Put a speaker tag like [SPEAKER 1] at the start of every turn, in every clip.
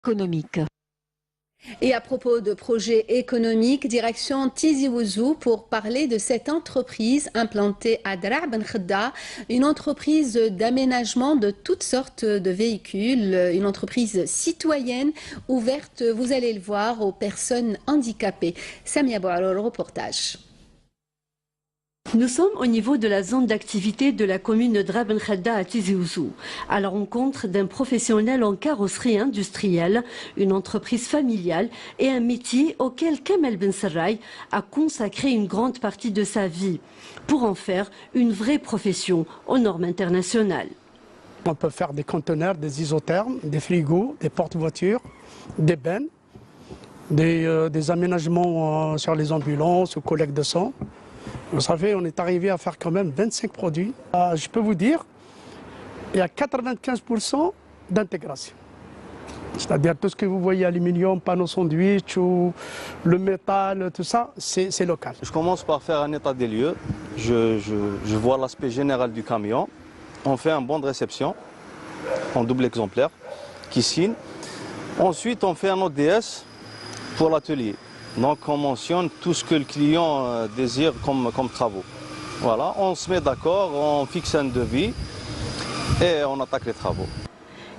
[SPEAKER 1] économique.
[SPEAKER 2] Et à propos de projets économiques, direction Tizi Ouzou pour parler de cette entreprise implantée à Dra' Ben Khedda, une entreprise d'aménagement de toutes sortes de véhicules, une entreprise citoyenne ouverte, vous allez le voir, aux personnes handicapées. Samia Bouaro, le reportage.
[SPEAKER 3] Nous sommes au niveau de la zone d'activité de la commune de Dra' Ben Khedda à Tizi Ouzou, à la rencontre d'un professionnel en carrosserie industrielle, une entreprise familiale et un métier auquel Kamel Ben Serraï a consacré une grande partie de sa vie pour en faire une vraie profession aux normes internationales.
[SPEAKER 4] On peut faire des conteneurs, des isothermes, des frigos, des porte-voitures, des bennes, des aménagements sur les ambulances ou collecte de sang. Vous savez, on est arrivé à faire quand même 25 produits. Je peux vous dire, il y a 95% d'intégration. C'est-à-dire tout ce que vous voyez, aluminium, panneaux sandwich ou le métal, tout ça, c'est local.
[SPEAKER 5] Je commence par faire un état des lieux. Je vois l'aspect général du camion. On fait un bon de réception en double exemplaire qui signe. Ensuite, on fait un ODS pour l'atelier. Donc on mentionne tout ce que le client désire comme travaux. Voilà, on se met d'accord, on fixe un devis et on attaque les travaux.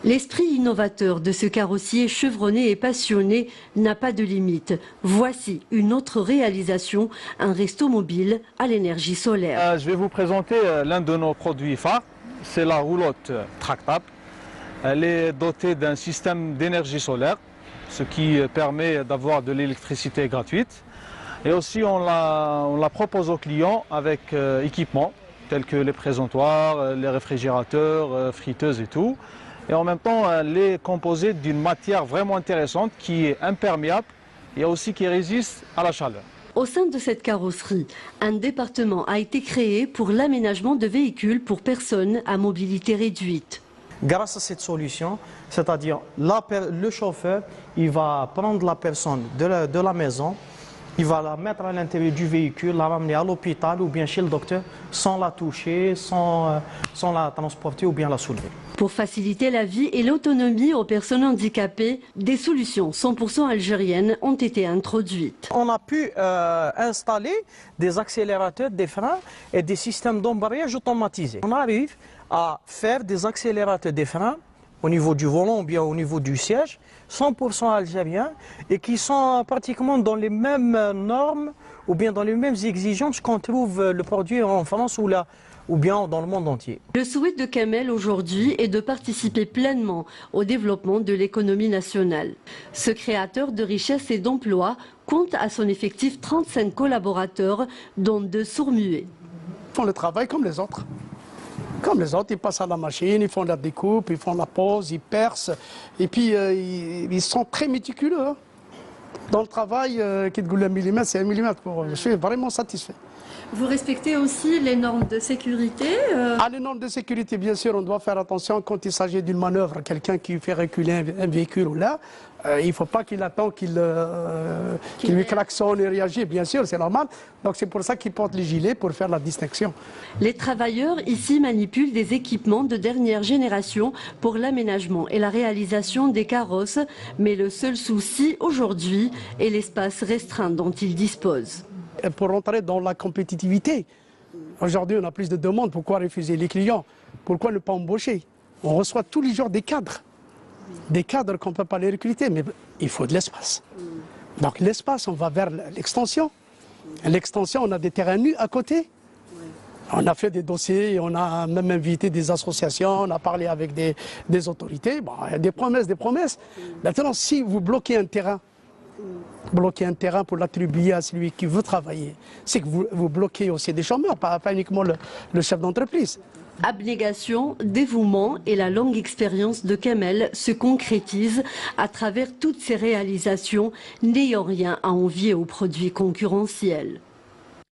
[SPEAKER 3] L'esprit innovateur de ce carrossier chevronné et passionné n'a pas de limite. Voici une autre réalisation, un resto mobile à l'énergie solaire.
[SPEAKER 6] Je vais vous présenter l'un de nos produits phares, c'est la roulotte tractable. Elle est dotée d'un système d'énergie solaire, ce qui permet d'avoir de l'électricité gratuite. Et aussi on la propose aux clients avec équipements tels que les présentoirs, les réfrigérateurs, friteuses et tout. Et en même temps, elle est composée d'une matière vraiment intéressante qui est imperméable et aussi qui résiste à la chaleur.
[SPEAKER 3] Au sein de cette carrosserie, un département a été créé pour l'aménagement de véhicules pour personnes à mobilité réduite.
[SPEAKER 7] Grâce à cette solution, c'est-à-dire le chauffeur, il va prendre la personne de la maison, il va la mettre à l'intérieur du véhicule, la ramener à l'hôpital ou bien chez le docteur sans la toucher, sans la transporter ou bien la soulever.
[SPEAKER 3] Pour faciliter la vie et l'autonomie aux personnes handicapées, des solutions 100% algériennes ont été introduites.
[SPEAKER 7] On a pu installer des accélérateurs, des freins et des systèmes d'embrayage automatisés. On arrive à faire des accélérateurs, des freins au niveau du volant ou bien au niveau du siège, 100% algériens et qui sont pratiquement dans les mêmes normes ou bien dans les mêmes exigences qu'on trouve le produit en France ou bien dans le monde entier.
[SPEAKER 3] Le souhait de Kamel aujourd'hui est de participer pleinement au développement de l'économie nationale. Ce créateur de richesse et d'emploi compte à son effectif 35 collaborateurs, dont 2 sourds-muets.
[SPEAKER 4] Ils font le travail comme les autres. Comme les autres, ils passent à la machine, ils font la découpe, ils font la pose, ils percent. Et puis, ils sont très méticuleux. Hein. Dans le travail, qui te un millimètre, c'est un millimètre. Je suis vraiment satisfait.
[SPEAKER 3] Vous respectez aussi les normes de sécurité
[SPEAKER 4] Les normes de sécurité, bien sûr, on doit faire attention quand il s'agit d'une manœuvre. Quelqu'un qui fait reculer un véhicule ou là, il ne faut pas qu'il attende qu'il lui klaxonne et réagisse, bien sûr, c'est normal. Donc c'est pour ça qu'il porte les gilets, pour faire la distinction.
[SPEAKER 3] Les travailleurs ici manipulent des équipements de dernière génération pour l'aménagement et la réalisation des carrosses. Mais le seul souci aujourd'hui est l'espace restreint dont ils disposent.
[SPEAKER 4] Pour rentrer dans la compétitivité, aujourd'hui on a plus de demandes, pourquoi refuser les clients? Pourquoi ne pas embaucher? On reçoit tous les jours des cadres qu'on ne peut pas les recruter, mais il faut de l'espace. Donc l'espace, on va vers l'extension. L'extension, on a des terrains nus à côté. On a fait des dossiers, on a même invité des associations, on a parlé avec des autorités. Bon, il y a des promesses. Maintenant, si vous bloquez un terrain pour l'attribuer à celui qui veut travailler, c'est que vous bloquez aussi des chômeurs, pas uniquement le chef d'entreprise.
[SPEAKER 3] Abnégation, dévouement et la longue expérience de Kamel se concrétisent à travers toutes ces réalisations, n'ayant rien à envier aux produits concurrentiels.